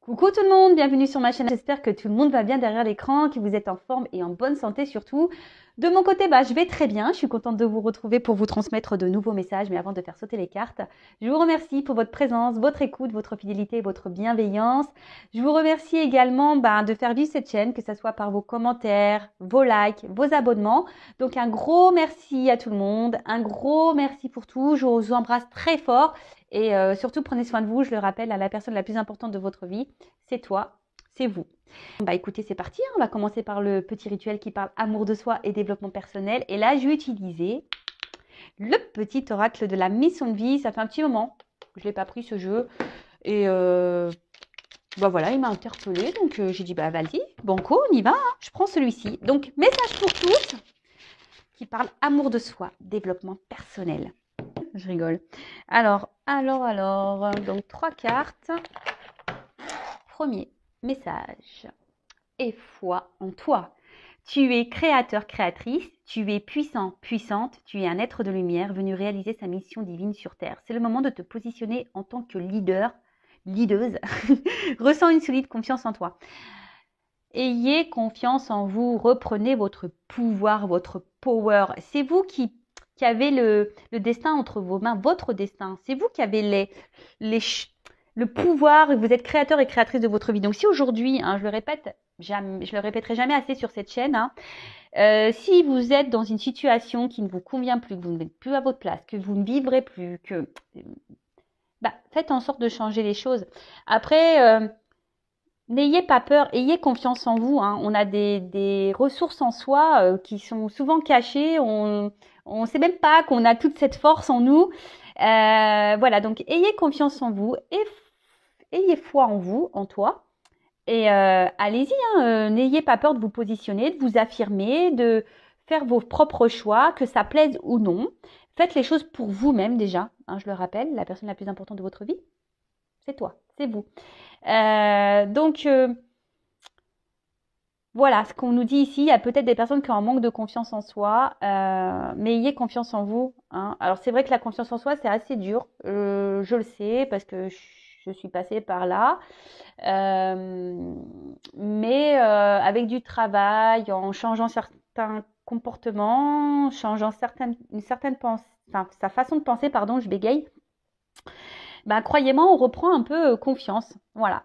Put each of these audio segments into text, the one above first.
Coucou tout le monde, bienvenue sur ma chaîne. J'espère que tout le monde va bien derrière l'écran, que vous êtes en forme et en bonne santé surtout. De mon côté, je vais très bien. Je suis contente de vous retrouver pour vous transmettre de nouveaux messages. Mais avant de faire sauter les cartes, je vous remercie pour votre présence, votre écoute, votre fidélité et votre bienveillance. Je vous remercie également de faire vivre cette chaîne, que ce soit par vos commentaires, vos likes, vos abonnements. Donc un gros merci à tout le monde, un gros merci pour tout. Je vous embrasse très fort. Et surtout, prenez soin de vous. Je le rappelle, à la personne la plus importante de votre vie, c'est toi, c'est vous. Écoutez, c'est parti. On va commencer par le petit rituel qui parle amour de soi et développement personnel. Et là, je vais utiliser le petit oracle de la mission de vie. Ça fait un petit moment. Je ne l'ai pas pris ce jeu. Et voilà, il m'a interpellée. Donc, j'ai dit, vas-y, banco, on y va. Hein. Je prends celui-ci. Donc, message pour tous qui parle amour de soi, développement personnel. Je rigole. Alors, donc 3 cartes. Premier message. Et foi en toi. Tu es créateur, créatrice, tu es puissant, puissante, tu es un être de lumière venu réaliser sa mission divine sur Terre. C'est le moment de te positionner en tant que leader, leaduse. Ressens une solide confiance en toi. Ayez confiance en vous, reprenez votre pouvoir, votre power. C'est vous qui avez le destin entre vos mains, votre destin. C'est vous qui avez le pouvoir, vous êtes créateur et créatrice de votre vie. Donc si aujourd'hui, je le répète, je le répéterai jamais assez sur cette chaîne, si vous êtes dans une situation qui ne vous convient plus, que vous n'êtes plus à votre place, que vous ne vivrez plus, que faites en sorte de changer les choses. Après, n'ayez pas peur, ayez confiance en vous. On a des ressources en soi qui sont souvent cachées. On ne sait même pas qu'on a toute cette force en nous. Voilà, donc ayez confiance en vous, ayez foi en vous, en toi. Et allez-y, n'ayez pas peur de vous positionner, de vous affirmer, de faire vos propres choix, que ça plaise ou non. Faites les choses pour vous-même déjà. Je le rappelle, la personne la plus importante de votre vie, c'est toi, c'est vous. Donc, voilà ce qu'on nous dit ici. Il y a peut-être des personnes qui ont un manque de confiance en soi, mais ayez confiance en vous. Alors, c'est vrai que la confiance en soi, c'est assez dur. Je le sais parce que je suis passée par là. Mais avec du travail, en changeant certains comportements, changeant une certaine pensée, sa façon de penser, pardon, je bégaye, croyez-moi, on reprend un peu confiance. Voilà.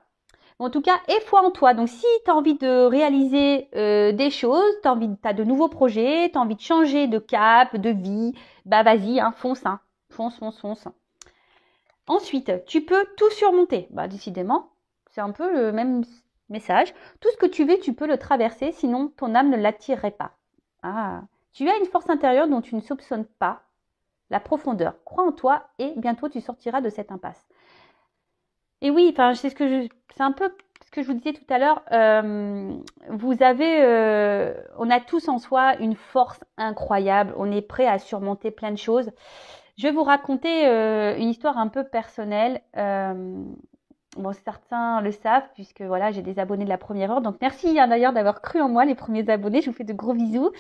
En tout cas, aie foi en toi. Donc, si tu as envie de réaliser des choses, tu as de nouveaux projets, tu as envie de changer de cap, de vie, vas-y, fonce, fonce. Ensuite, tu peux tout surmonter. Décidément, c'est un peu le même message. Tout ce que tu veux, tu peux le traverser, sinon ton âme ne l'attirerait pas. Tu as une force intérieure dont tu ne soupçonnes pas la profondeur. Crois en toi et bientôt tu sortiras de cette impasse. Et oui, c'est un peu ce que je vous disais tout à l'heure. On a tous en soi une force incroyable. On est prêt à surmonter plein de choses. Je vais vous raconter une histoire un peu personnelle. Certains le savent puisque voilà, j'ai des abonnés de la première heure. Donc merci d'ailleurs d'avoir cru en moi, les premiers abonnés. Je vous fais de gros bisous.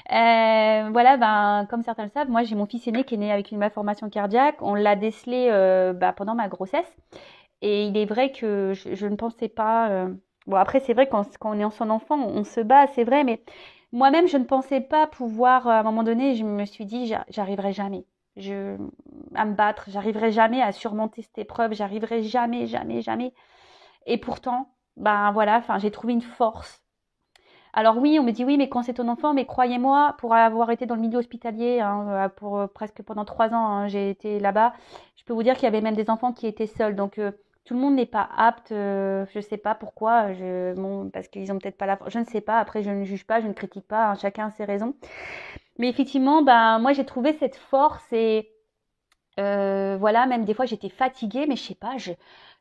Comme certains le savent, moi j'ai mon fils aîné qui est né avec une malformation cardiaque. On l'a décelé pendant ma grossesse. Et il est vrai que je ne pensais pas. Bon, après, c'est vrai, quand on est en son enfant, on se bat, c'est vrai, mais moi-même, je ne pensais pas pouvoir. À un moment donné, je me suis dit, j'arriverai jamais à me battre, j'arriverai jamais à surmonter cette épreuve, j'arriverai jamais, jamais, jamais. Et pourtant, j'ai trouvé une force. Alors oui, on me dit oui, mais quand c'est ton enfant, mais croyez-moi, pour avoir été dans le milieu hospitalier, pour presque pendant 3 ans, j'ai été là-bas, je peux vous dire qu'il y avait même des enfants qui étaient seuls. Donc tout le monde n'est pas apte, je ne sais pas pourquoi, parce qu'ils ont peut-être pas la force, je ne sais pas, après je ne juge pas, je ne critique pas, chacun a ses raisons. Mais effectivement, moi j'ai trouvé cette force et voilà, même des fois j'étais fatiguée, mais je sais pas,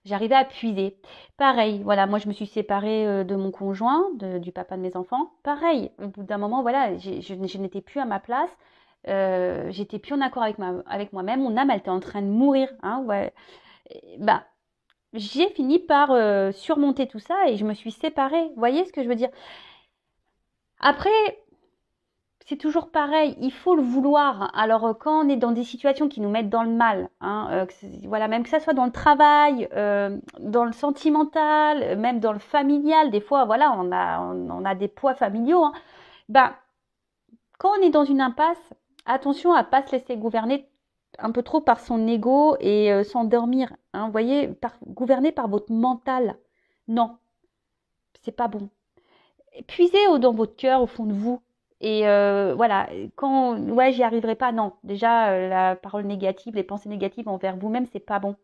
j'arrivais à puiser. Pareil, voilà, moi je me suis séparée de mon conjoint, du papa de mes enfants. Pareil, au bout d'un moment, voilà, je n'étais plus à ma place, j'étais plus en accord avec moi-même. Mon âme, elle était en train de mourir, ouais. Et, j'ai fini par surmonter tout ça et je me suis séparée. Vous voyez ce que je veux dire? Après, c'est toujours pareil, il faut le vouloir. Alors, quand on est dans des situations qui nous mettent dans le mal, hein, voilà, même que ça soit dans le travail, dans le sentimental, même dans le familial, des fois, voilà, on a des poids familiaux, hein. Ben, quand on est dans une impasse, attention à pas se laisser gouverner un peu trop par son ego et s'endormir. Hein, vous voyez, gouverné par votre mental. Non, c'est pas bon. Puisez dans votre cœur, au fond de vous. Et voilà, quand ouais, j'y arriverai pas, non. Déjà, la parole négative, les pensées négatives envers vous-même, c'est pas bon.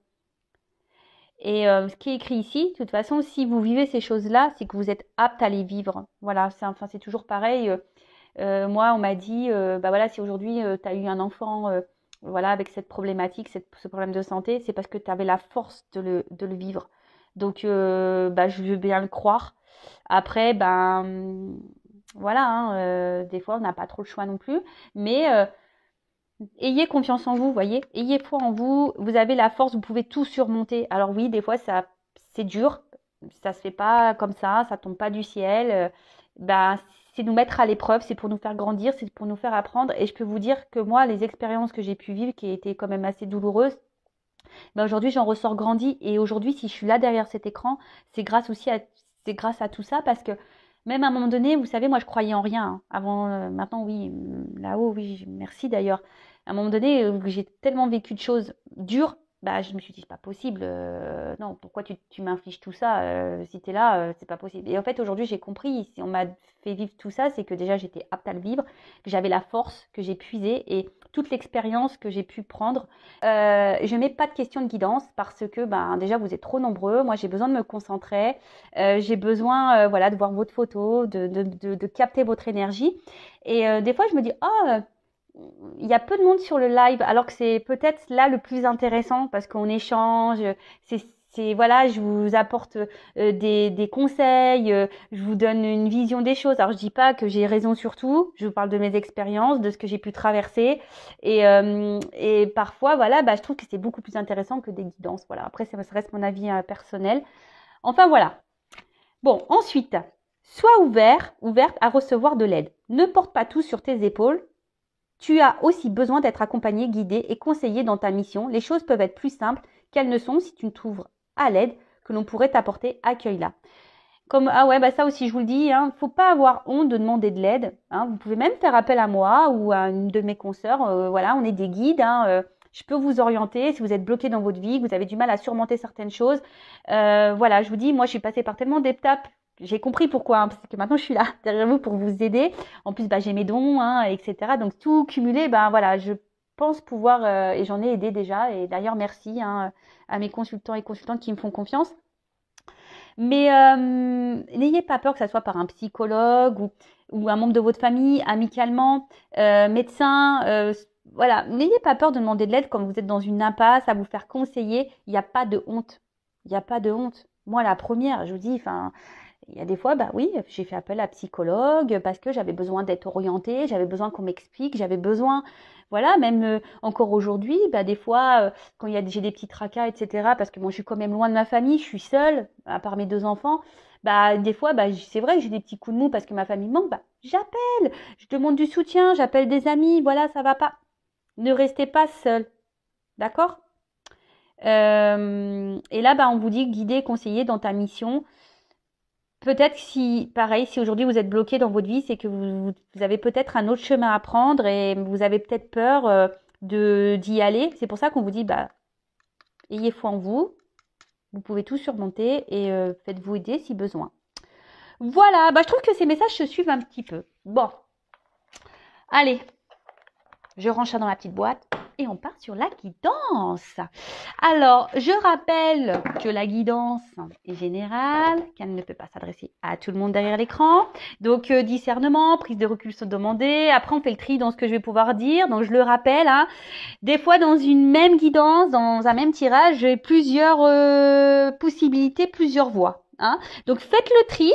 Et ce qui est écrit ici, de toute façon, si vous vivez ces choses-là, c'est que vous êtes apte à les vivre. Voilà, c'est toujours pareil. Moi, on m'a dit, bah voilà, si aujourd'hui tu as eu un enfant, voilà, avec cette problématique, ce problème de santé, c'est parce que tu avais la force de le vivre. Donc, bah, je veux bien le croire. Après, ben, voilà, hein, des fois, on n'a pas trop le choix non plus. Mais ayez confiance en vous, voyez. Ayez foi en vous. Vous avez la force, vous pouvez tout surmonter. Alors oui, des fois, c'est dur. Ça se fait pas comme ça tombe pas du ciel. Ben, c'est nous mettre à l'épreuve, c'est pour nous faire grandir, c'est pour nous faire apprendre. Et je peux vous dire que moi, les expériences que j'ai pu vivre, qui étaient quand même assez douloureuses, ben aujourd'hui, j'en ressors grandi. Et aujourd'hui, si je suis là derrière cet écran, c'est grâce à tout ça, parce que même à un moment donné, vous savez, moi, je croyais en rien. Hein. Avant, maintenant, oui, là-haut, oui, merci d'ailleurs. À un moment donné, j'ai tellement vécu de choses dures, bah, je me suis dit, c'est pas possible. Non, pourquoi tu m'infliges tout ça si tu es là, c'est pas possible. Et en fait, aujourd'hui, j'ai compris, si on m'a fait vivre tout ça, c'est que déjà, j'étais apte à le vivre, que j'avais la force, que j'ai puisé et toute l'expérience que j'ai pu prendre. Je mets pas de questions de guidance parce que ben, déjà, vous êtes trop nombreux. Moi, j'ai besoin de me concentrer. J'ai besoin voilà, de voir votre photo, de capter votre énergie. Et des fois, je me dis, oh, il y a peu de monde sur le live, alors que c'est peut-être là le plus intéressant parce qu'on échange. Voilà, je vous apporte des conseils, je vous donne une vision des choses. Alors je dis pas que j'ai raison sur tout, je vous parle de mes expériences, de ce que j'ai pu traverser, et parfois voilà, bah, je trouve que c'est beaucoup plus intéressant que des guidances. Voilà, après ça reste mon avis personnel. Enfin voilà. Bon, ensuite, sois ouverte à recevoir de l'aide. Ne porte pas tout sur tes épaules. Tu as aussi besoin d'être accompagné, guidé et conseillé dans ta mission. Les choses peuvent être plus simples qu'elles ne sont si tu te trouves à l'aide que l'on pourrait t'apporter. Accueille-la. Ah ouais, bah ça aussi je vous le dis, hein, faut pas avoir honte de demander de l'aide. Hein. Vous pouvez même faire appel à moi ou à une de mes consoeurs. Voilà, on est des guides. Hein, je peux vous orienter si vous êtes bloqué dans votre vie, que vous avez du mal à surmonter certaines choses. Voilà, je vous dis, moi je suis passée par tellement d'étapes. J'ai compris pourquoi, hein, parce que maintenant je suis là derrière vous pour vous aider. En plus, bah, j'ai mes dons, hein, etc. Donc tout cumulé, ben voilà, je pense pouvoir, et j'en ai aidé déjà. Et d'ailleurs, merci hein, à mes consultants et consultantes qui me font confiance. Mais n'ayez pas peur que ça soit par un psychologue ou un membre de votre famille, amicalement, médecin. Voilà, n'ayez pas peur de demander de l'aide quand vous êtes dans une impasse, à vous faire conseiller. Il n'y a pas de honte. Il n'y a pas de honte. Moi, la première, je vous dis, enfin, il y a des fois, bah oui, j'ai fait appel à psychologue parce que j'avais besoin d'être orientée, j'avais besoin qu'on m'explique, j'avais besoin, voilà, même encore aujourd'hui, bah des fois, quand j'ai des petits tracas, etc., parce que moi je suis quand même loin de ma famille, je suis seule, à part mes 2 enfants, bah des fois, bah c'est vrai que j'ai des petits coups de mou parce que ma famille manque, bah j'appelle, je demande du soutien, j'appelle des amis, voilà, ça va pas. Ne restez pas seul, d'accord? Et là, bah, on vous dit guider, conseiller dans ta mission. Peut-être si, pareil, si aujourd'hui vous êtes bloqué dans votre vie, c'est que vous avez peut-être un autre chemin à prendre et vous avez peut-être peur d'y aller. C'est pour ça qu'on vous dit, bah, ayez foi en vous, vous pouvez tout surmonter et faites-vous aider si besoin. Voilà, bah, je trouve que ces messages se suivent un petit peu. Bon, allez, je range ça dans la petite boîte. Et on part sur la guidance. Alors, je rappelle que la guidance est générale, qu'elle ne peut pas s'adresser à tout le monde derrière l'écran. Donc, discernement, prise de recul sont demandées. Après, on fait le tri dans ce que je vais pouvoir dire. Donc, je le rappelle, hein, des fois, dans une même guidance, dans un même tirage, j'ai plusieurs possibilités, plusieurs voies. Hein. Donc, faites le tri.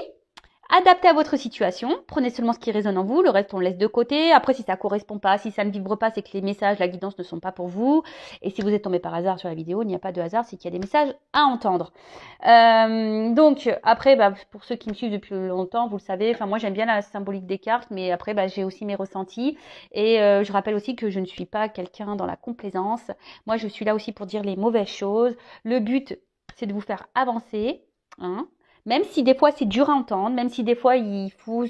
Adaptez à votre situation, prenez seulement ce qui résonne en vous, le reste on laisse de côté. Après si ça correspond pas, si ça ne vibre pas, c'est que les messages, la guidance ne sont pas pour vous. Et si vous êtes tombé par hasard sur la vidéo, il n'y a pas de hasard, c'est qu'il y a des messages à entendre. Donc après, pour ceux qui me suivent depuis longtemps, vous le savez, enfin moi j'aime bien la symbolique des cartes, mais après j'ai aussi mes ressentis. Et je rappelle aussi que je ne suis pas quelqu'un dans la complaisance. Moi je suis là aussi pour dire les mauvaises choses. Le but c'est de vous faire avancer, hein. Même si des fois c'est dur à entendre, même si des fois il faut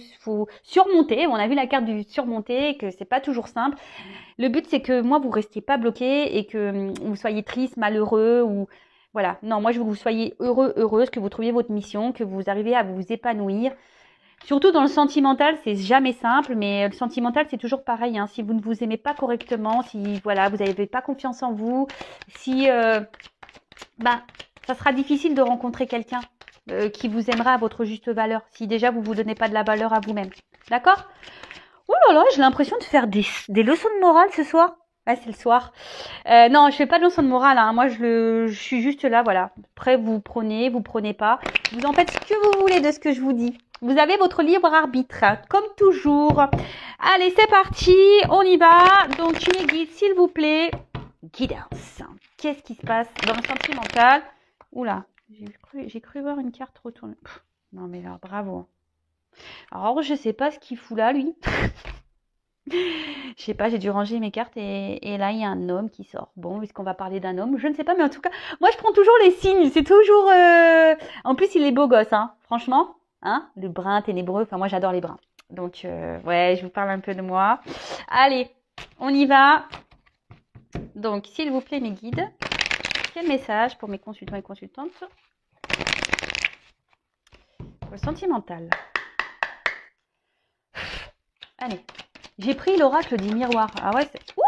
surmonter. On a vu la carte du surmonter, que c'est pas toujours simple. Le but c'est que moi vous restiez pas bloqué et que vous soyez triste, malheureux ou voilà. Non, moi je veux que vous soyez heureux, heureuse, que vous trouviez votre mission, que vous arriviez à vous épanouir. Surtout dans le sentimental, c'est jamais simple, mais le sentimental c'est toujours pareil. Hein. Si vous ne vous aimez pas correctement, si voilà vous n'avez pas confiance en vous, si ça sera difficile de rencontrer quelqu'un qui vous aimera à votre juste valeur, si déjà vous ne vous donnez pas de la valeur à vous-même. D'accord? Oh là là, j'ai l'impression de faire des leçons de morale ce soir. Ouais, c'est le soir. Non, je fais pas de leçons de morale. Hein. Moi, je suis juste là, voilà. Après, vous prenez pas. Vous en faites ce que vous voulez de ce que je vous dis. Vous avez votre libre arbitre, hein, comme toujours. Allez, c'est parti. On y va. Donc, mes guides, s'il vous plaît. Guidance. Qu'est-ce qui se passe dans le sentimental? Oula, j'ai cru voir une carte retournée. Non, mais là, bravo. Alors, je sais pas ce qu'il fout là, lui. Je sais pas, j'ai dû ranger mes cartes et là, il y a un homme qui sort. Bon, est-ce qu'on va parler d'un homme? Je ne sais pas, mais en tout cas, moi, je prends toujours les signes. C'est toujours... En plus, il est beau gosse, hein. Franchement, hein, le brun ténébreux. Enfin, moi, j'adore les bruns. Donc, ouais, je vous parle un peu de moi. Allez, on y va. Donc, s'il vous plaît, mes guides, quel message pour mes consultants et consultantes? Pour le sentimental. Allez. J'ai pris l'oracle du miroir. Ah ouais, c'est... Ouh!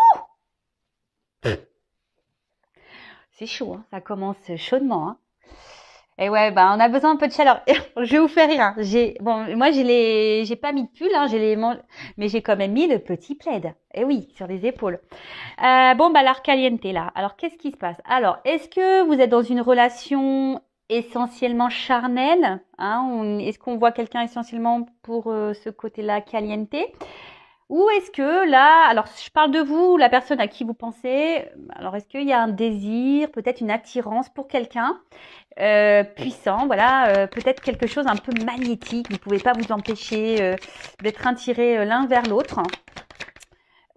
C'est chaud, hein. Ça commence chaudement. Hein. Et ouais, on a besoin un peu de chaleur. Je vais vous faire rire. Hein. Moi, j'ai pas mis de pull, hein, mais j'ai quand même mis le petit plaid. Et oui, sur les épaules. L'arcaliente là. Alors, qu'est-ce qui se passe? Alors, est-ce que vous êtes dans une relation essentiellement charnelle, hein, est-ce qu'on voit quelqu'un essentiellement pour ce côté-là caliente? Ou est-ce que là, alors je parle de vous, la personne à qui vous pensez, alors est-ce qu'il y a un désir, peut-être une attirance pour quelqu'un puissant, voilà, peut-être quelque chose un peu magnétique, vous ne pouvez pas vous empêcher d'être attirés l'un vers l'autre.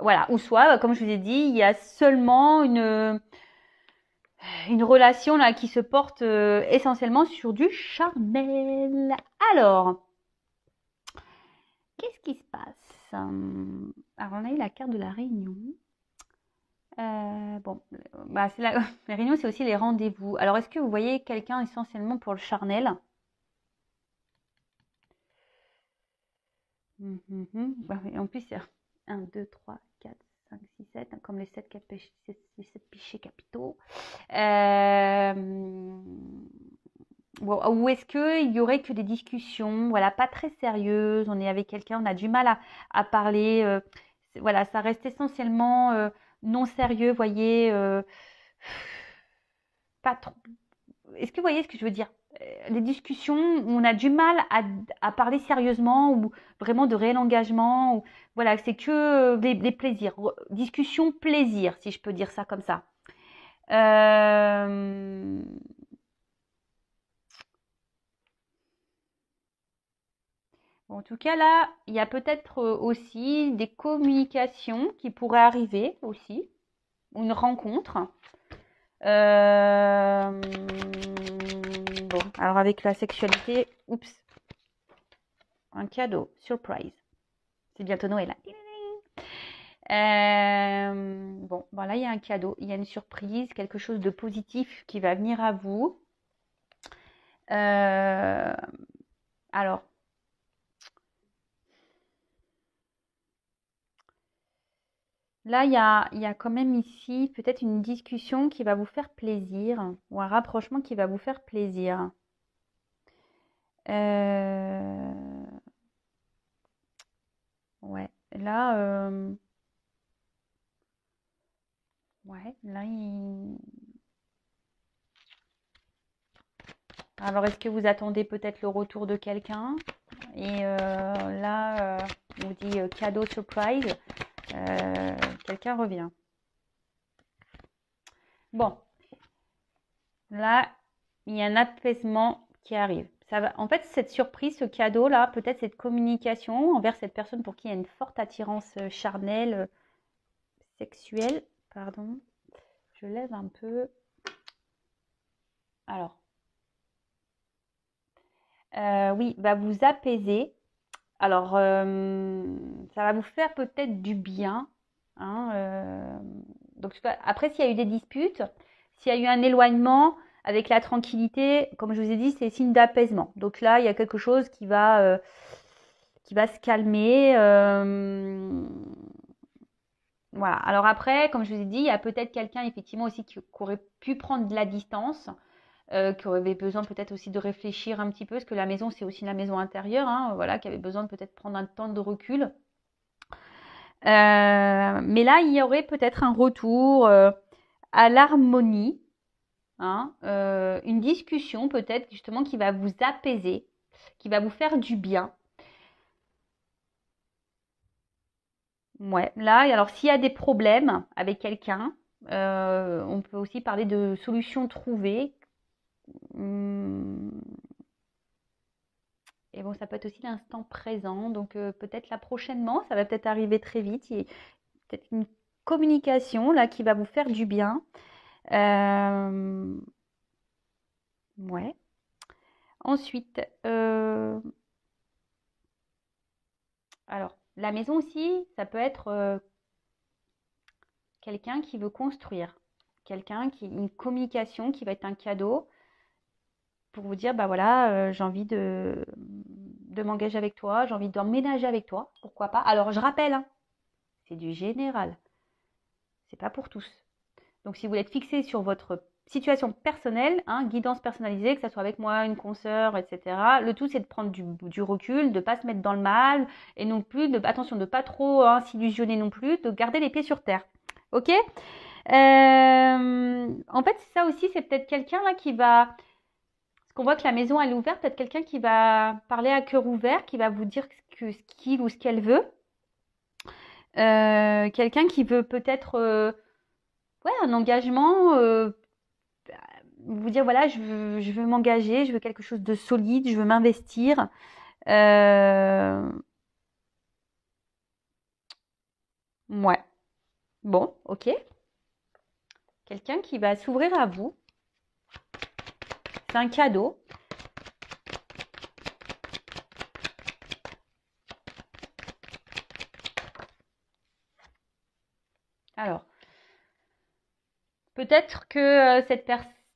Voilà, ou soit, comme je vous ai dit, il y a seulement une relation là qui se porte essentiellement sur du charnel. Alors, qu'est-ce qui se passe? Alors, on a eu la carte de la réunion. C'est la réunion, c'est aussi les rendez-vous. Alors, est-ce que vous voyez quelqu'un essentiellement pour le charnel? En plus, il y a 1, 2, 3, 4, 5, 6, 7, comme les 7 péchés capitaux. Ou est-ce qu'il y aurait que des discussions, voilà, pas très sérieuses, on est avec quelqu'un, on a du mal à parler, voilà, ça reste essentiellement non sérieux, voyez, pas trop. Est-ce que vous voyez ce que je veux dire? Les discussions où on a du mal à parler sérieusement ou vraiment de réel engagement, ou, voilà, c'est que des plaisirs, discussion plaisir, si je peux dire ça comme ça. En tout cas, là, il y a peut-être aussi des communications qui pourraient arriver aussi, ou une rencontre. Alors avec la sexualité, oups, un cadeau, surprise. C'est bientôt Noël. Là, il y a un cadeau, il y a une surprise, quelque chose de positif qui va venir à vous. Alors, là, il y a quand même ici peut-être une discussion qui va vous faire plaisir ou un rapprochement qui va vous faire plaisir. Ouais, là, Alors, est-ce que vous attendez peut-être le retour de quelqu'un? Et là, on vous dit cadeau surprise. Quelqu'un revient. Bon, là, il y a un apaisement qui arrive. Ça va, en fait, cette surprise, ce cadeau-là, peut-être cette communication envers cette personne pour qui il y a une forte attirance charnelle, sexuelle. Pardon, je lève un peu. Alors, oui, va vous apaiser. Alors, ça va vous faire peut-être du bien, hein, donc après s'il y a eu des disputes, s'il y a eu un éloignement, avec la tranquillité, comme je vous ai dit, c'est signe d'apaisement. Donc là, il y a quelque chose qui va se calmer, voilà. Alors après, comme je vous ai dit, il y a peut-être quelqu'un effectivement aussi qui aurait pu prendre de la distance, qui avait besoin peut-être aussi de réfléchir un petit peu, parce que la maison, c'est aussi la maison intérieure, hein, voilà, qui avait besoin de peut-être prendre un temps de recul. Mais là, il y aurait peut-être un retour à l'harmonie, hein, une discussion peut-être justement qui va vous apaiser, qui va vous faire du bien. Ouais, là, alors s'il y a des problèmes avec quelqu'un, on peut aussi parler de solutions trouvées. Hum, Et bon, ça peut être aussi l'instant présent. Donc peut-être là prochainement, ça va peut-être arriver très vite. Il y a peut-être une communication là qui va vous faire du bien. Ouais. Ensuite, alors la maison aussi, ça peut être quelqu'un qui veut construire, quelqu'un qui une communication qui va être un cadeau pour vous dire bah voilà, j'ai envie de m'engager avec toi, j'ai envie d'emménager avec toi, pourquoi pas. Alors je rappelle, hein, c'est du général, c'est pas pour tous. Donc si vous voulez être fixé sur votre situation personnelle, hein, guidance personnalisée, que ce soit avec moi, une consoeur, etc. Le tout, c'est de prendre du recul, de ne pas se mettre dans le mal, et non plus, attention, de ne pas trop s'illusionner non plus, de garder les pieds sur terre. Ok. En fait, ça aussi, c'est peut-être quelqu'un là qui va... Parce qu'on voit que la maison, elle est ouverte, peut-être quelqu'un qui va parler à cœur ouvert, qui va vous dire ce qu'il ou ce qu'elle veut. Quelqu'un qui veut peut-être ouais, un engagement, vous dire voilà, je veux m'engager, je veux quelque chose de solide, je veux m'investir. Ouais, bon, ok. Quelqu'un qui va s'ouvrir à vous. C'est un cadeau. Alors, peut-être que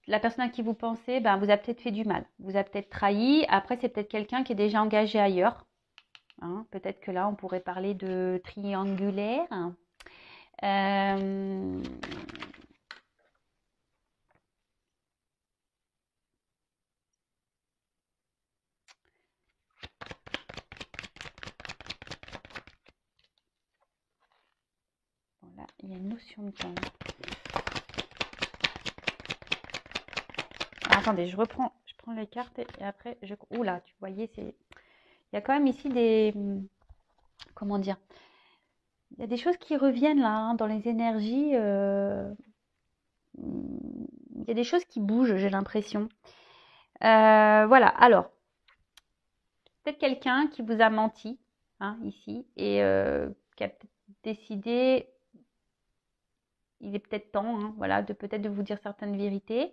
la personne à qui vous pensez, ben, vous a peut-être fait du mal, vous a peut-être trahi. Après, c'est peut-être quelqu'un qui est déjà engagé ailleurs. Hein. Peut-être que là, on pourrait parler de triangulaire. Euh, voilà, il y a une notion de temps. Ah, attendez, je prends les cartes et après, oula, tu voyais, il y a quand même ici comment dire, il y a des choses qui reviennent là, hein, dans les énergies. Il y a des choses qui bougent, j'ai l'impression. Voilà, alors, peut-être quelqu'un qui vous a menti, hein, ici, et qui a décidé, il est peut-être temps, hein, voilà, peut-être de vous dire certaines vérités.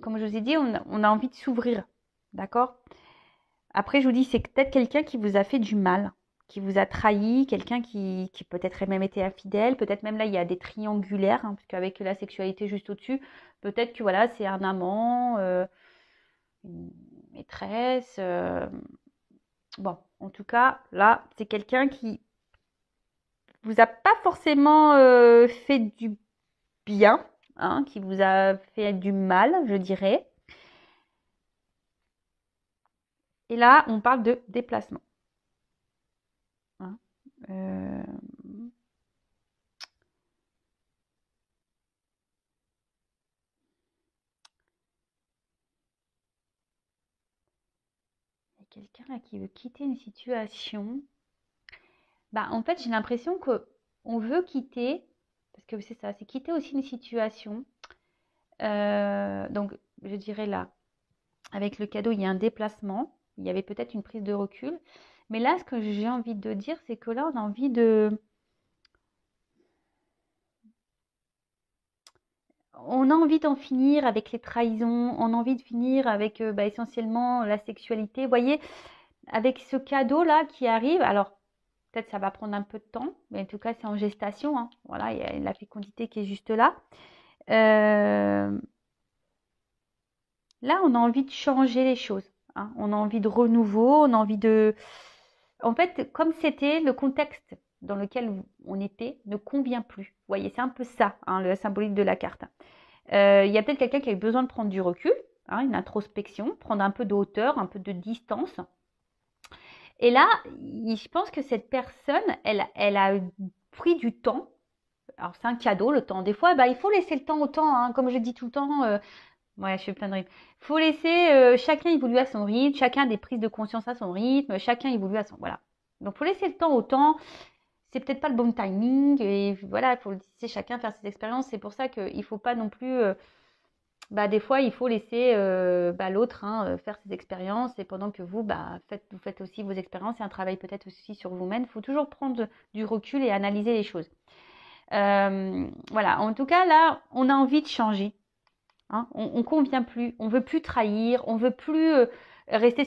Comme je vous ai dit, on a envie de s'ouvrir, d'accord? Après, je vous dis, c'est peut-être quelqu'un qui vous a fait du mal, qui vous a trahi, quelqu'un qui peut-être a même été infidèle, peut-être même là, il y a des triangulaires, hein, parce qu'avec la sexualité juste au-dessus, peut-être que voilà, c'est un amant, une maîtresse. Bon, en tout cas, là, c'est quelqu'un qui vous a pas forcément fait du bien, hein, qui vous a fait du mal, je dirais. Et là, on parle de déplacement. Hein. Euh, quelqu'un là qui veut quitter une situation. Bah, en fait, j'ai l'impression qu'on veut quitter, parce que c'est ça, c'est quitter aussi une situation. Donc, je dirais là, avec le cadeau, il y a un déplacement, il y avait peut-être une prise de recul. Mais là, ce que j'ai envie de dire, c'est que là, on a envie d'en finir avec les trahisons, on a envie de finir avec essentiellement la sexualité. Vous voyez, avec ce cadeau-là qui arrive, alors peut-être ça va prendre un peu de temps, mais en tout cas, c'est en gestation, hein. Voilà, il y a la fécondité qui est juste là. Là, on a envie de changer les choses, hein. On a envie de renouveau, on a envie de... En fait, comme c'était le contexte dans lequel on était ne convient plus. Vous voyez, c'est un peu ça, hein, le symbolique de la carte. Il y a peut-être quelqu'un qui a besoin de prendre du recul, hein, une introspection, prendre un peu de hauteur, un peu de distance. Et là, je pense que cette personne, elle a pris du temps. Alors, c'est un cadeau, le temps. Des fois, il faut laisser le temps au temps, hein, comme je dis tout le temps. Ouais, je fais plein de rythmes. Il faut laisser chacun évoluer à son rythme, chacun des prises de conscience à son rythme, chacun évolue à son... Voilà. Donc, il faut laisser le temps au temps. C'est peut-être pas le bon timing. Et voilà, il faut laisser chacun faire ses expériences. C'est pour ça qu'il ne faut pas non plus... des fois, il faut laisser l'autre, hein, faire ses expériences. Et pendant que vous, vous faites aussi vos expériences et un travail peut-être aussi sur vous-même. Il faut toujours prendre du recul et analyser les choses. Voilà. En tout cas, là, on a envie de changer. Hein, on convient plus, on veut plus trahir, on veut plus rester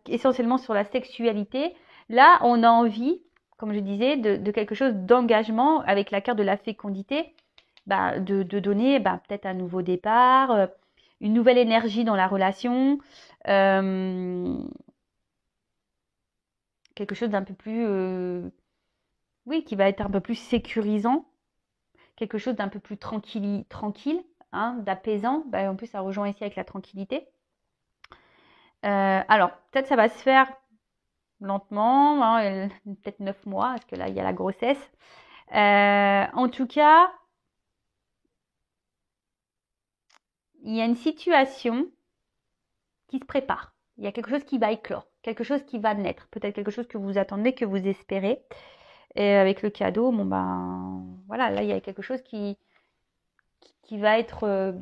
essentiellement sur la sexualité. Là, on a envie, comme je disais, de quelque chose d'engagement avec la carte de la fécondité, de donner peut-être un nouveau départ, une nouvelle énergie dans la relation, quelque chose d'un peu plus, oui, qui va être un peu plus sécurisant, quelque chose d'un peu plus tranquille. Hein, d'apaisant. En plus, ça rejoint ici avec la tranquillité. Alors, peut-être ça va se faire lentement, hein, peut-être 9 mois, parce que là, il y a la grossesse. En tout cas, il y a une situation qui se prépare. Il y a quelque chose qui va éclore, quelque chose qui va naître, peut-être quelque chose que vous attendez, que vous espérez. Et avec le cadeau, voilà, là, il y a quelque chose qui va être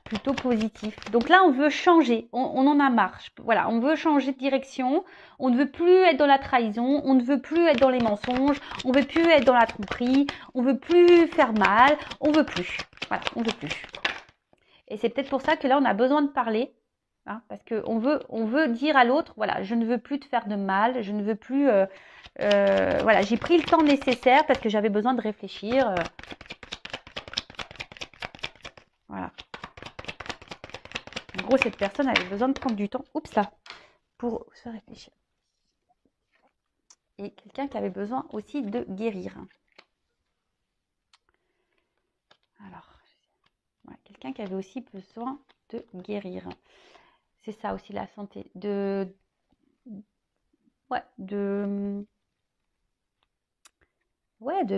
plutôt positif. Donc là, on veut changer, on en a marre. Voilà, on veut changer de direction, on ne veut plus être dans la trahison, on ne veut plus être dans les mensonges, on ne veut plus être dans la tromperie, on ne veut plus faire mal, on veut plus. Voilà, on veut plus. Et c'est peut-être pour ça que là, on a besoin de parler, hein, parce qu'on veut dire à l'autre, voilà, je ne veux plus te faire de mal, je ne veux plus... voilà, j'ai pris le temps nécessaire parce que j'avais besoin de réfléchir. Voilà. En gros, cette personne avait besoin de prendre du temps, pour se réfléchir. Et quelqu'un qui avait besoin aussi de guérir. Alors, voilà, quelqu'un qui avait aussi besoin de guérir. C'est ça aussi la santé. De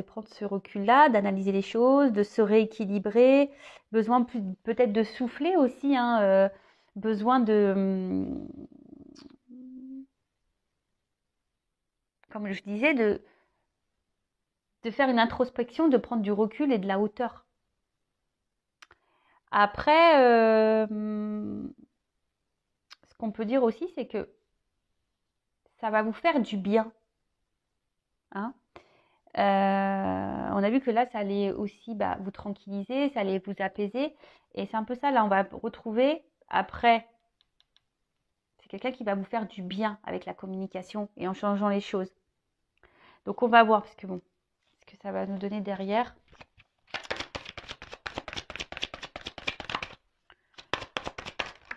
prendre ce recul-là, d'analyser les choses, de se rééquilibrer, besoin peut-être de souffler aussi, hein, besoin de, comme je disais, de faire une introspection, de prendre du recul et de la hauteur. Après, ce qu'on peut dire aussi, c'est que ça va vous faire du bien. Hein, on a vu que là, ça allait aussi vous tranquilliser, ça allait vous apaiser. Et c'est un peu ça, là, on va retrouver après. C'est quelqu'un qui va vous faire du bien avec la communication et en changeant les choses. Donc, on va voir, parce que ce que ça va nous donner derrière.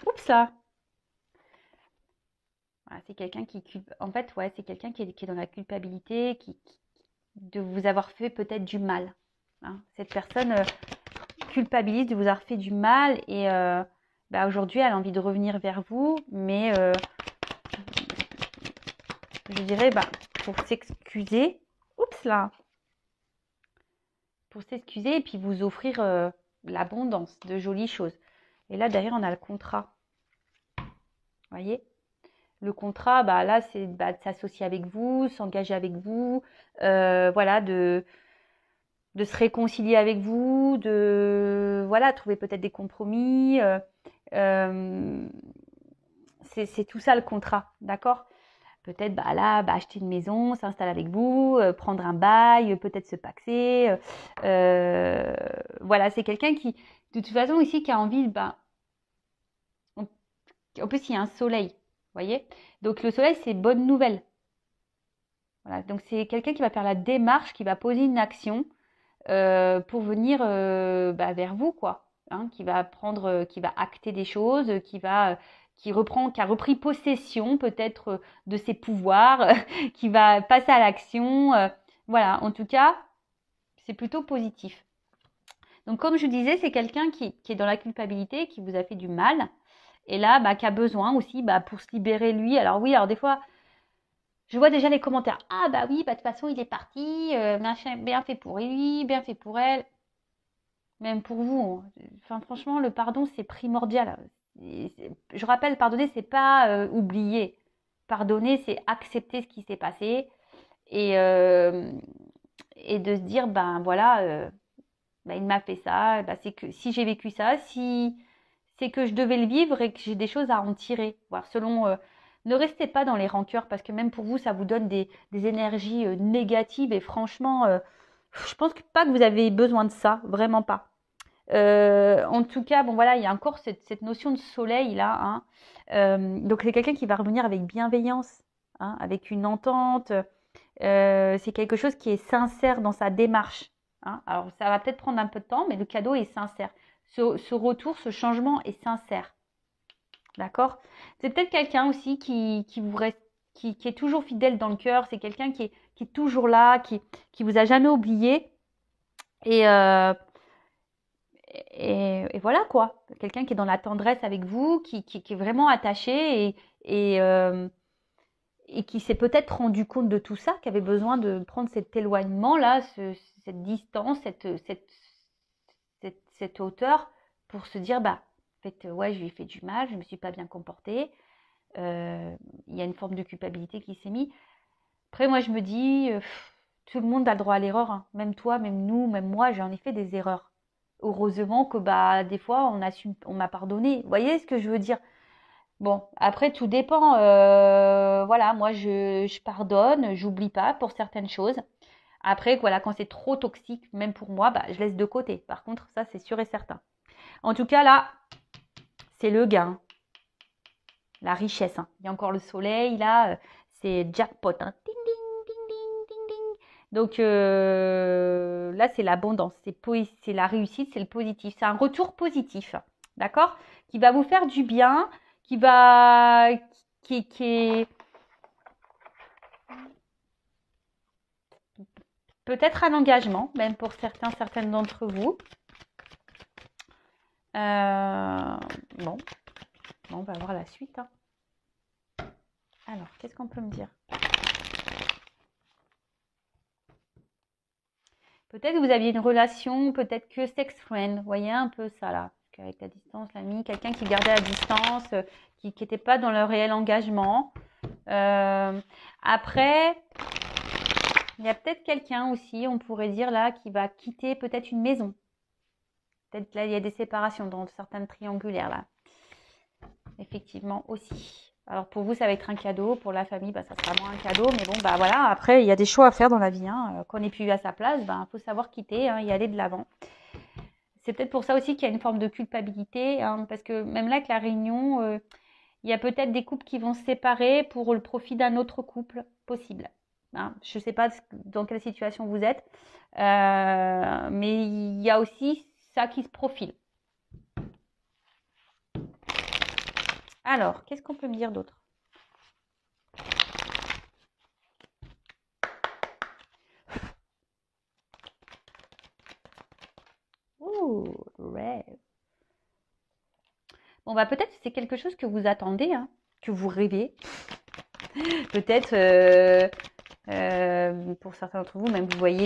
Oups là. Voilà, c'est quelqu'un qui... En fait, ouais, c'est quelqu'un qui est dans la culpabilité, de vous avoir fait peut-être du mal. Hein. Cette personne culpabilise de vous avoir fait du mal et aujourd'hui, elle a envie de revenir vers vous, mais je dirais pour s'excuser. Oups là. Pour s'excuser et puis vous offrir l'abondance de jolies choses. Et là, derrière, on a le contrat. Vous voyez ? Le contrat, bah, là, c'est bah, de s'associer avec vous, s'engager avec vous, voilà, de se réconcilier avec vous, de voilà, trouver peut-être des compromis. Euh, c'est tout ça le contrat, d'accord? Peut-être bah, là, bah, acheter une maison, s'installer avec vous, prendre un bail, peut-être se paxer. Voilà, c'est quelqu'un qui, de toute façon, ici, qui a envie, bah, en, en plus, il y a un soleil, vous voyez? Donc, le soleil, c'est bonne nouvelle. Voilà, donc c'est quelqu'un qui va faire la démarche, qui va poser une action pour venir bah, vers vous, quoi. Hein, qui va prendre, qui va acter des choses, qui a repris possession peut-être de ses pouvoirs, qui va passer à l'action. Voilà, en tout cas, c'est plutôt positif. Donc, comme je disais, c'est quelqu'un qui est dans la culpabilité, qui vous a fait du mal, et là, bah, qui a besoin aussi, bah, pour se libérer lui. Alors oui, alors des fois, je vois déjà les commentaires. Ah bah oui, bah de toute façon, il est parti, machin, bien fait pour lui, bien fait pour elle. Même pour vous, hein. Enfin, franchement, le pardon, c'est primordial. Je rappelle, pardonner, c'est pas oublier. Pardonner, c'est accepter ce qui s'est passé et, euh, et de se dire, ben voilà, ben, il m'a fait ça, ben, c'est que si j'ai vécu ça, si c'est que je devais le vivre et que j'ai des choses à en tirer. Voir selon, ne restez pas dans les rancœurs parce que même pour vous, ça vous donne des énergies négatives et franchement, je pense pas que vous avez besoin de ça, vraiment pas. En tout cas, bon voilà, il y a encore cette notion de soleil là. Hein. Donc c'est quelqu'un qui va revenir avec bienveillance, hein, avec une entente. C'est quelque chose qui est sincère dans sa démarche. Hein. Alors ça va peut-être prendre un peu de temps, mais le cadeau est sincère. Ce retour, ce changement est sincère. D'accord? C'est peut-être quelqu'un aussi qui vous reste, qui est toujours fidèle dans le cœur. C'est quelqu'un qui est toujours là, qui vous a jamais oublié. Et, euh, et voilà quoi, quelqu'un qui est dans la tendresse avec vous, qui est vraiment attaché et, euh, et qui s'est peut-être rendu compte de tout ça, qui avait besoin de prendre cet éloignement-là, cette distance, cette hauteur pour se dire, bah, en fait, ouais, je lui ai fait du mal, je ne me suis pas bien comportée. Il y a une forme de culpabilité qui s'est mise. Après, moi, je me dis, tout le monde a le droit à l'erreur, hein. Même toi, même nous, même moi, j'en ai fait des erreurs. Heureusement que bah des fois on m'a pardonné. Vous voyez ce que je veux dire? Bon, après tout dépend. Voilà, moi je pardonne, j'oublie pas pour certaines choses. Après, voilà, quand c'est trop toxique, même pour moi, bah, je laisse de côté. Par contre, ça c'est sûr et certain. En tout cas, là, c'est le gain, la richesse. Hein. Il y a encore le soleil, là, c'est jackpot. Hein. Ding, ding, ding, ding, ding, ding. Donc là, c'est l'abondance, c'est la réussite, c'est le positif. C'est un retour positif, d'accord? Qui va vous faire du bien, qui va, qui est peut-être un engagement, même pour certaines d'entre vous. Bon, on va voir la suite. Hein. Alors, qu'est-ce qu'on peut me dire? Peut-être que vous aviez une relation, peut-être que sex friend, vous voyez un peu ça là. Avec la distance, l'ami, quelqu'un qui gardait la distance, qui n'était pas dans le réel engagement. Après, il y a peut-être quelqu'un aussi, on pourrait dire là, qui va quitter peut-être une maison. Peut-être là, il y a des séparations dans certaines triangulaires là. Effectivement aussi. Alors pour vous, ça va être un cadeau. Pour la famille, bah, ça sera moins un cadeau. Mais bon, bah voilà, après, il y a des choix à faire dans la vie. Hein. Quand on n'est plus à sa place, bah, faut savoir quitter hein, et aller de l'avant. C'est peut-être pour ça aussi qu'il y a une forme de culpabilité. Hein, parce que même là, avec la réunion, il y a peut-être des couples qui vont se séparer pour le profit d'un autre couple possible. Hein. Je ne sais pas dans quelle situation vous êtes. Mais il y a aussi ça qui se profile. Alors, qu'est-ce qu'on peut me dire d'autre? Ouh, rêve. Bon, bah peut-être c'est quelque chose que vous attendez, hein, que vous rêvez. Peut-être, pour certains d'entre vous, même vous voyez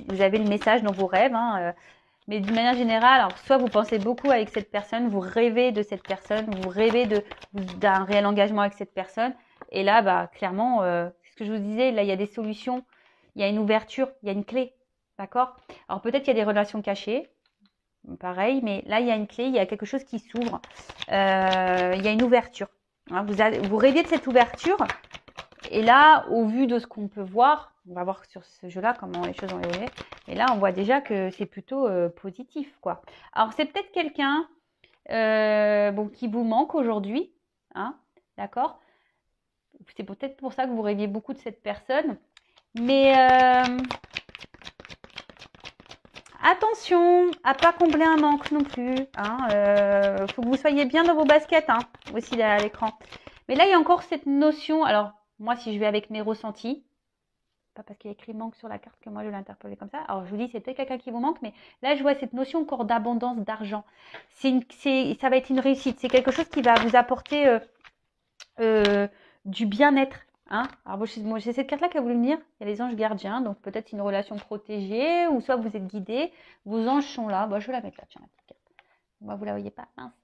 vous avez le message dans vos rêves. Hein, Mais d'une manière générale, alors soit vous pensez beaucoup avec cette personne, vous rêvez de cette personne, vous rêvez d'un réel engagement avec cette personne. Et là, bah, clairement, c'est ce que je vous disais, là, il y a des solutions, il y a une ouverture, il y a une clé. D'accord? Alors peut-être qu'il y a des relations cachées, pareil, mais là, il y a une clé, il y a quelque chose qui s'ouvre. Il y a une ouverture. Hein, vous rêviez de cette ouverture. Et là, au vu de ce qu'on peut voir, on va voir sur ce jeu-là comment les choses ont évolué. Et là, on voit déjà que c'est plutôt positif, quoi. Alors, c'est peut-être quelqu'un bon, qui vous manque aujourd'hui, hein, d'accord? C'est peut-être pour ça que vous rêviez beaucoup de cette personne. Mais attention à pas combler un manque non plus. Hein, faut que vous soyez bien dans vos baskets, hein, aussi derrière l'écran. Mais là, il y a encore cette notion. Alors, moi, si je vais avec mes ressentis, pas parce qu'il y a écrit manque sur la carte que moi je l'interpelle comme ça. Alors je vous dis, c'est peut-être quelqu'un qui vous manque, mais là je vois cette notion encore d'abondance d'argent. Ça va être une réussite. C'est quelque chose qui va vous apporter du bien-être. Hein. Alors moi, j'ai cette carte-là qui a voulu venir. Il y a les anges gardiens, donc peut-être une relation protégée, ou soit vous êtes guidé. Vos anges sont là. Bon, je vais la mettre là, tiens, la petite carte. Moi, vous la voyez pas, mince.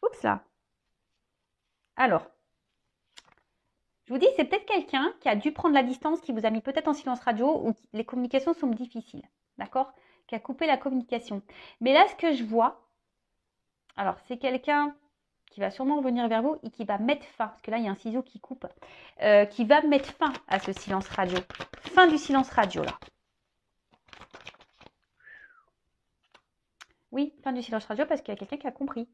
Oups là. Alors. Je vous dis, c'est peut-être quelqu'un qui a dû prendre la distance, qui vous a mis peut-être en silence radio ou les communications sont difficiles, d'accord? Qui a coupé la communication. Mais là, ce que je vois, alors c'est quelqu'un qui va sûrement revenir vers vous et qui va mettre fin, parce que là, il y a un ciseau qui coupe, qui va mettre fin à ce silence radio. Fin du silence radio, là. Oui, fin du silence radio parce qu'il y a quelqu'un qui a compris,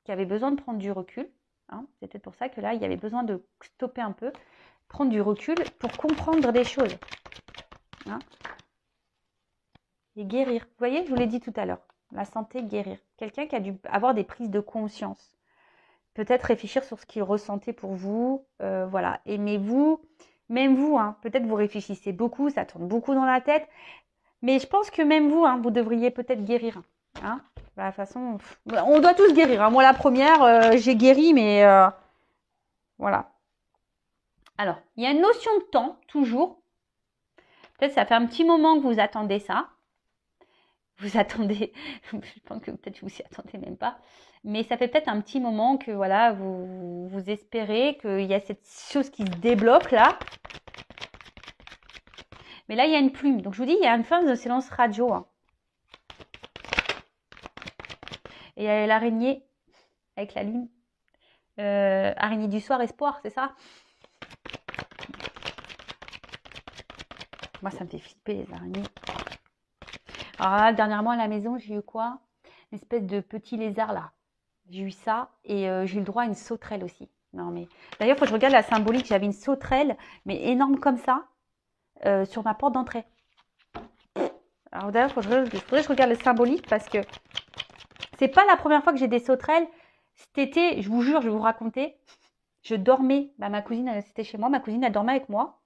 qui avait besoin de prendre du recul. Hein, c'est peut-être pour ça que là, il y avait besoin de stopper un peu, prendre du recul pour comprendre des choses. Hein, et guérir. Vous voyez, je vous l'ai dit tout à l'heure. La santé, guérir. Quelqu'un qui a dû avoir des prises de conscience. Peut-être réfléchir sur ce qu'il ressentait pour vous. Voilà. Et mais vous, même vous, hein, peut-être vous réfléchissez beaucoup, ça tourne beaucoup dans la tête. Mais je pense que même vous, hein, vous devriez peut-être guérir. Hein. De la façon, on doit tous guérir. Hein. Moi, la première, j'ai guéri, mais voilà. Alors, il y a une notion de temps, toujours. Peut-être ça fait un petit moment que vous attendez ça. Vous attendez, je pense que peut-être vous y attendez même pas. Mais ça fait peut-être un petit moment que voilà, vous espérez qu'il y a cette chose qui se débloque là. Mais là, il y a une plume. Donc, je vous dis, il y a une fin de silence radio. Hein. Et il y a l'araignée avec la lune. Araignée du soir, espoir, c'est ça? Moi, ça me fait flipper, les araignées. Alors là, dernièrement, à la maison, j'ai eu quoi? Une espèce de petit lézard, là. J'ai eu ça et j'ai eu le droit à une sauterelle aussi. Non, mais... D'ailleurs, il faut que je regarde la symbolique. J'avais une sauterelle, mais énorme comme ça, sur ma porte d'entrée. Alors d'ailleurs, il faudrait que je regarde le symbolique parce que c'est pas la première fois que j'ai des sauterelles. Cet été, je vous jure, je vais vous raconter, je dormais. Bah, ma cousine, c'était chez moi. Ma cousine, elle dormait avec moi.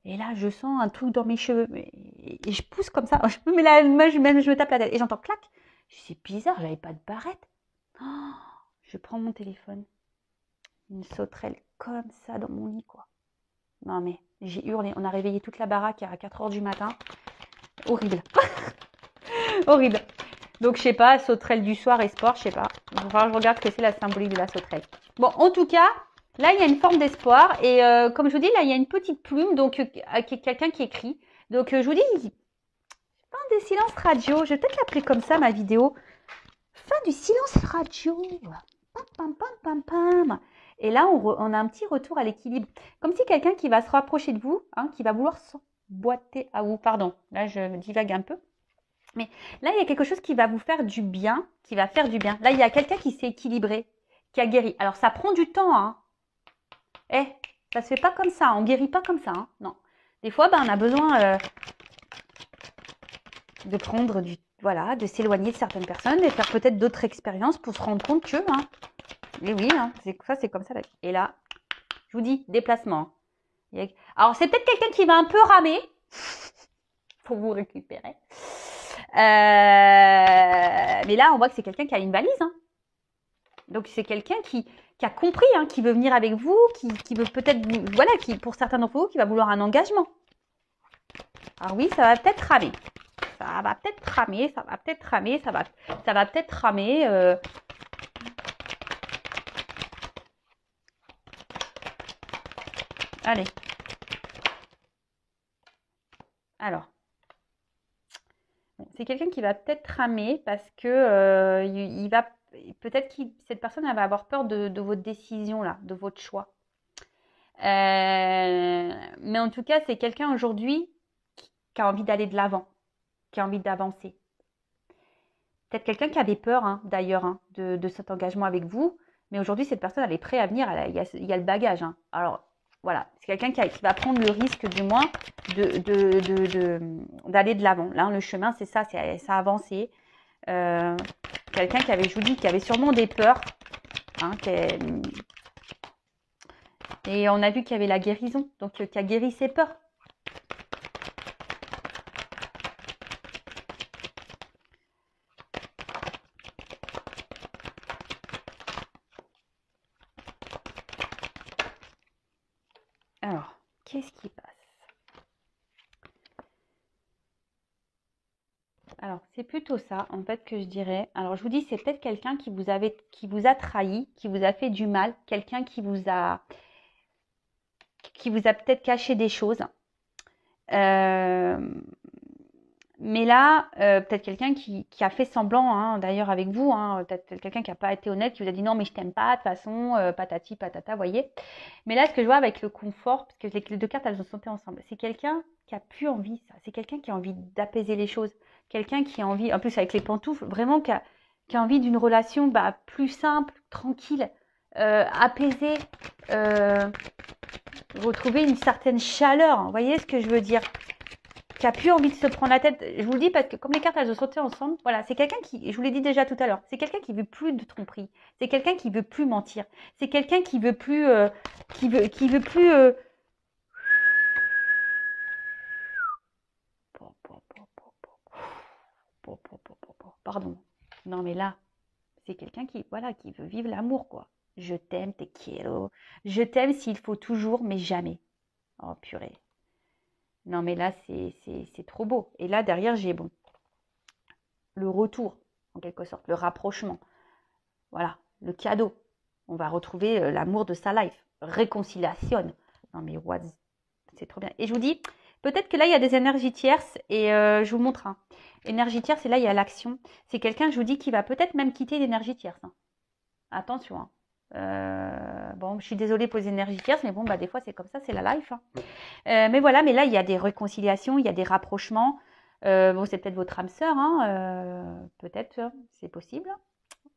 Et là, je sens un truc dans mes cheveux. Et je pousse comme ça. Mais là, moi, je me tape la tête. Et j'entends clac. Je dis, c'est bizarre, j'avais pas de barrette. Oh, je prends mon téléphone. Une sauterelle comme ça dans mon lit, quoi. Non, mais j'ai hurlé. On a réveillé toute la baraque à 4 h du matin. Horrible. Horrible. Donc, je sais pas, sauterelle du soir et sport, je sais pas. Il va falloir que je regarde ce que c'est la symbolique de la sauterelle. Bon, en tout cas, là, il y a une forme d'espoir. Et comme je vous dis, là, il y a une petite plume, donc quelqu'un qui écrit. Donc, je vous dis, fin des silences radio. Je vais peut-être l'appeler comme ça, ma vidéo. Fin du silence radio. Pam, pam, pam, pam, pam. Et là, on a un petit retour à l'équilibre. Comme si quelqu'un qui va se rapprocher de vous, hein, qui va vouloir s'emboîter à vous. Pardon, là, je divague un peu. Mais là, il y a quelque chose qui va vous faire du bien, qui va faire du bien. Là, il y a quelqu'un qui s'est équilibré, qui a guéri. Alors, ça prend du temps, hein. Ça se fait pas comme ça. On guérit pas comme ça, hein. Non. Des fois, on a besoin de prendre voilà, de s'éloigner de certaines personnes et faire peut-être d'autres expériences pour se rendre compte que, hein. Et oui, hein, c'est comme ça. Et là, je vous dis, déplacement. Alors, c'est peut-être quelqu'un qui va un peu ramer pour vous récupérer. Mais là, on voit que c'est quelqu'un qui a une valise. Hein. Donc, c'est quelqu'un qui a compris, hein, qui veut venir avec vous, qui veut peut-être, voilà, qui pour certains d'entre vous, qui va vouloir un engagement. Alors oui, ça va peut-être ramer. Ça va peut-être ramer, ça va peut-être ramer, ça va peut-être ramer. Allez. Alors. Bon, c'est quelqu'un qui va peut-être ramer parce que il va peut-être que cette personne elle va avoir peur de votre décision là, de votre choix. Mais en tout cas, c'est quelqu'un aujourd'hui qui a envie d'aller de l'avant, qui a envie d'avancer. Peut-être quelqu'un qui avait peur, hein, d'ailleurs, hein, de cet engagement avec vous. Mais aujourd'hui, cette personne, elle est prête à venir. Il y a le bagage. Hein. Alors, voilà. C'est quelqu'un qui va prendre le risque, du moins, d'aller de l'avant. Là, le chemin, c'est ça. Ça a avancé. Quelqu'un qui avait, je vous dis, qui avait sûrement des peurs. Hein, et on a vu qu'il y avait la guérison. Donc, qui a guéri ses peurs. Alors, qu'est-ce qui passe? Alors, c'est plutôt ça, en fait, que je dirais. Alors, je vous dis, c'est peut-être quelqu'un qui vous a trahi, qui vous a fait du mal, quelqu'un qui vous a peut-être caché des choses. Mais là, peut-être quelqu'un qui a fait semblant, hein, d'ailleurs avec vous, hein, peut-être quelqu'un qui n'a pas été honnête, qui vous a dit non, mais je t'aime pas, de toute façon, patati, patata, voyez. Mais là, ce que je vois avec le confort, parce que les deux cartes, elles sont sautées ensemble, c'est quelqu'un qui a plus envie, ça. C'est quelqu'un qui a envie d'apaiser les choses. Quelqu'un qui a envie, en plus avec les pantoufles, vraiment qui a envie d'une relation plus simple, tranquille, apaisée, retrouver une certaine chaleur. Vous voyez ce que je veux dire? Qui a plus envie de se prendre la tête. Je vous le dis parce que comme les cartes elles ont sauté ensemble, voilà, c'est quelqu'un qui, je vous l'ai dit déjà tout à l'heure, c'est quelqu'un qui veut plus de tromperie, c'est quelqu'un qui veut plus mentir, c'est quelqu'un qui veut plus, pardon. Non mais là, c'est quelqu'un qui, voilà, qui veut vivre l'amour quoi. Je t'aime, te quiero. Je t'aime s'il faut toujours, mais jamais. Oh purée. Non mais là, c'est trop beau. Et là derrière, j'ai bon le retour en quelque sorte, le rapprochement. Voilà, le cadeau. On va retrouver l'amour de sa life. Réconciliation. Non mais what? C'est trop bien. Et je vous dis, peut-être que là, il y a des énergies tierces et je vous montre. Hein. Énergie tierce, et là, il y a l'action. C'est quelqu'un, je vous dis, qui va peut-être même quitter l'énergie tierce. Hein. Attention. Hein. Bon, je suis désolée pour les énergies tierces, mais bon, des fois, c'est comme ça, c'est la life. Hein. Mais voilà, mais là, il y a des réconciliations, il y a des rapprochements. Bon, c'est peut-être votre âme sœur, hein, peut-être, c'est possible.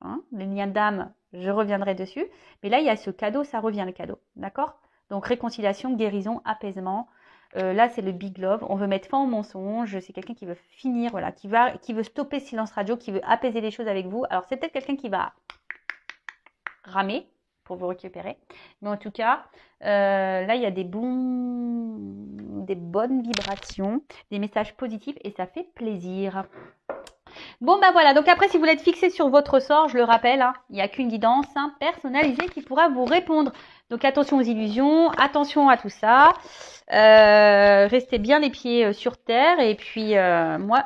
Hein, les liens d'âme, je reviendrai dessus. Mais là, il y a ce cadeau, ça revient le cadeau. D'accord? Donc, réconciliation, guérison, apaisement. Là, c'est le big love. On veut mettre fin au mensonge. C'est quelqu'un qui veut finir, voilà, qui veut stopper le silence radio, qui veut apaiser les choses avec vous. Alors, c'est peut-être quelqu'un qui va ramer pour vous récupérer. Mais en tout cas, là, il y a des bonnes vibrations, des messages positifs et ça fait plaisir. Bon, voilà. Donc après, si vous voulez être fixé sur votre sort, je le rappelle, hein, il n'y a qu'une guidance personnalisée qui pourra vous répondre. Donc attention aux illusions, attention à tout ça. Restez bien les pieds sur terre. Et puis, moi,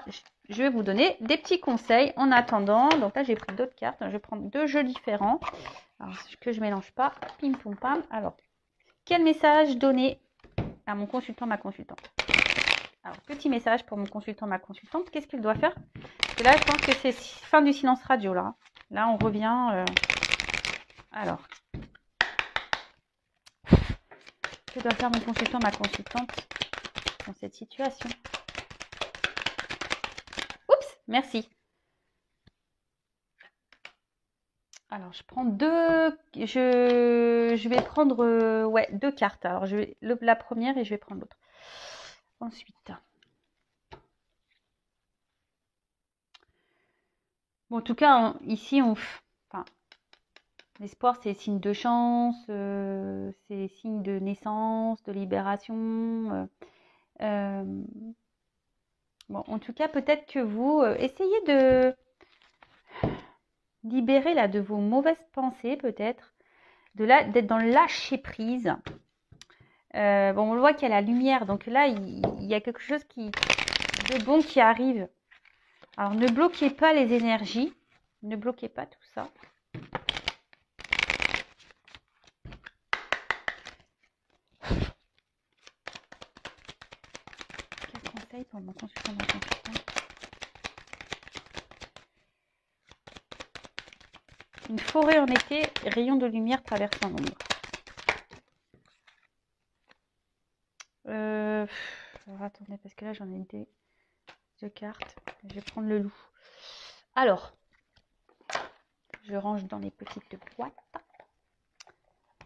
je vais vous donner des petits conseils en attendant. Donc là, j'ai pris d'autres cartes. Je vais prendre deux jeux différents. Alors, que je ne mélange pas. Pim, pom, pam. Alors, quel message donner à mon consultant, ma consultante? Alors, petit message pour mon consultant, ma consultante. Qu'est-ce qu'il doit faire? Parce que là, je pense que c'est fin du silence radio. Là on revient. Alors, que doit faire mon consultant, ma consultante dans cette situation? Oups, merci. Alors, je prends deux. Je vais prendre deux cartes. Alors, je vais la première et je vais prendre l'autre. Ensuite. Bon, en tout cas, ici, l'espoir, c'est signe de chance, c'est signe de naissance, de libération. Bon, en tout cas, peut-être que vous essayez de libérer là de vos mauvaises pensées, peut-être, d'être dans le lâcher prise. Bon, on voit qu'il y a la lumière, donc là, il y a quelque chose de bon qui arrive. Alors, ne bloquez pas les énergies. Ne bloquez pas tout ça. Quel conseil pour mon consultant, mon consultant? Une forêt en été, rayon de lumière traversant l'ombre. Alors, attendez, parce que là, j'en ai deux cartes. Je vais prendre le loup. Alors, je range dans les petites boîtes.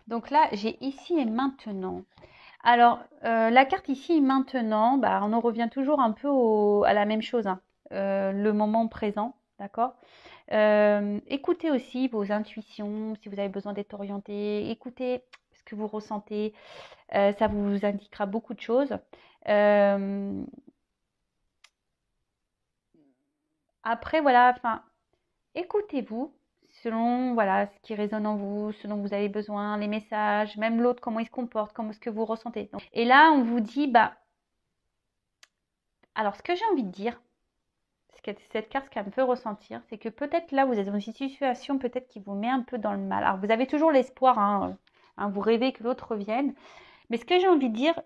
Donc là, j'ai ici et maintenant. Alors, la carte ici et maintenant, bah, on en revient toujours un peu à la même chose, hein. Le moment présent, d'accord? Écoutez aussi vos intuitions, si vous avez besoin d'être orienté. Écoutez ce que vous ressentez. Ça vous indiquera beaucoup de choses. Après, voilà, enfin, écoutez-vous selon voilà ce qui résonne en vous, ce dont vous avez besoin, les messages, même l'autre, comment il se comporte, comment est-ce que vous ressentez. Donc, et là, on vous dit, bah, alors ce que j'ai envie de dire, cette carte, ce qu'elle me fait ressentir, c'est que peut-être là, vous êtes dans une situation peut-être qui vous met un peu dans le mal. Alors, vous avez toujours l'espoir, hein, vous rêvez que l'autre revienne. Mais ce que j'ai envie de dire,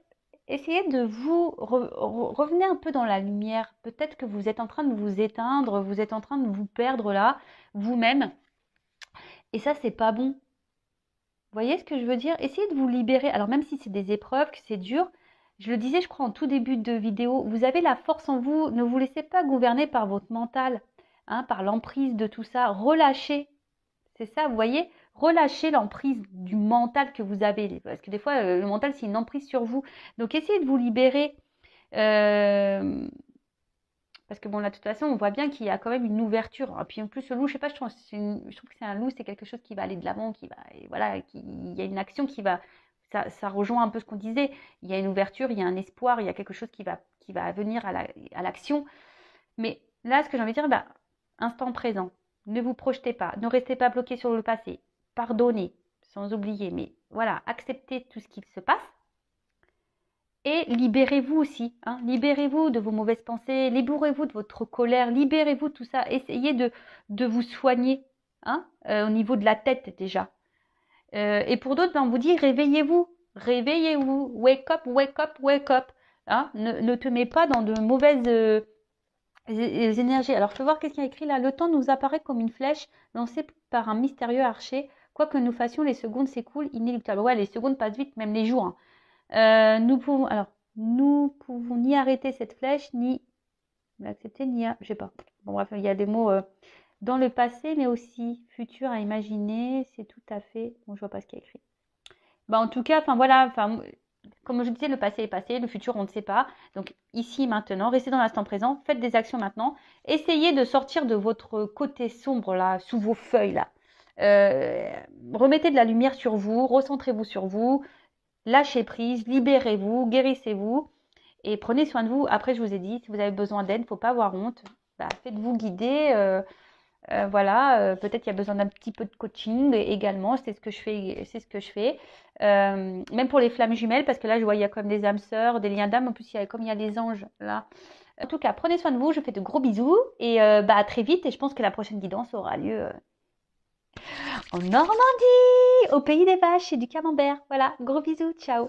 essayez de vous revenir un peu dans la lumière. Peut-être que vous êtes en train de vous éteindre, vous êtes en train de vous perdre là, vous-même. Et ça, c'est pas bon. Vous voyez ce que je veux dire? Essayez de vous libérer. Alors même si c'est des épreuves, que c'est dur, je le disais, je crois, en tout début de vidéo, vous avez la force en vous. Ne vous laissez pas gouverner par votre mental, hein, par l'emprise de tout ça. Relâchez. C'est ça, vous voyez? Relâchez l'emprise du mental que vous avez. Parce que des fois, le mental, c'est une emprise sur vous. Donc, essayez de vous libérer. Parce que bon, là, de toute façon, on voit bien qu'il y a quand même une ouverture. Et puis en plus, le loup, je sais pas, je trouve que c'est un loup, c'est quelque chose qui va aller de l'avant, qui va, et voilà, il y a une action qui va, ça rejoint un peu ce qu'on disait. Il y a une ouverture, il y a un espoir, il y a quelque chose qui va venir à l'action. Mais là, ce que j'ai envie de dire, bah, instant présent. Ne vous projetez pas, ne restez pas bloqué sur le passé. Pardonnez, sans oublier, mais voilà, acceptez tout ce qui se passe. Et libérez-vous aussi, hein, libérez-vous de vos mauvaises pensées, libérez-vous de votre colère, libérez-vous de tout ça. Essayez de vous soigner, hein, au niveau de la tête déjà. Et pour d'autres, ben, on vous dit réveillez-vous, réveillez-vous, wake up, wake up, wake up. Hein, ne te mets pas dans de mauvaises énergies. Alors, je peux voir qu'est-ce qu'il y a écrit là. Le temps nous apparaît comme une flèche lancée par un mystérieux archer. Quoi que nous fassions, les secondes s'écoulent inéluctables. Ouais, les secondes passent vite, même les jours, hein. Nous pouvons ni arrêter cette flèche, ni l'accepter, ni je sais pas. Bon, bref, il y a des mots dans le passé, mais aussi futur à imaginer. C'est tout à fait. Bon, je vois pas ce qu'il y a écrit. Bah, en tout cas, enfin voilà, enfin, comme je disais, le passé est passé, le futur, on ne sait pas. Donc, ici, maintenant, restez dans l'instant présent, faites des actions maintenant. Essayez de sortir de votre côté sombre, là, sous vos feuilles, là. Remettez de la lumière sur vous, recentrez-vous sur vous. Lâchez prise, libérez-vous, guérissez-vous et prenez soin de vous. Après, je vous ai dit, si vous avez besoin d'aide, il ne faut pas avoir honte. Bah, faites-vous guider. Voilà, peut-être qu'il y a besoin d'un petit peu de coaching également. C'est ce que je fais. C'est ce que je fais. Même pour les flammes jumelles, parce que là, je vois, il y a comme des âmes sœurs, des liens d'âme. En plus, comme il y a les anges là. En tout cas, prenez soin de vous. Je fais de gros bisous et bah, à très vite. Et je pense que la prochaine guidance aura lieu en Normandie, au pays des vaches et du camembert. Voilà, gros bisous, ciao.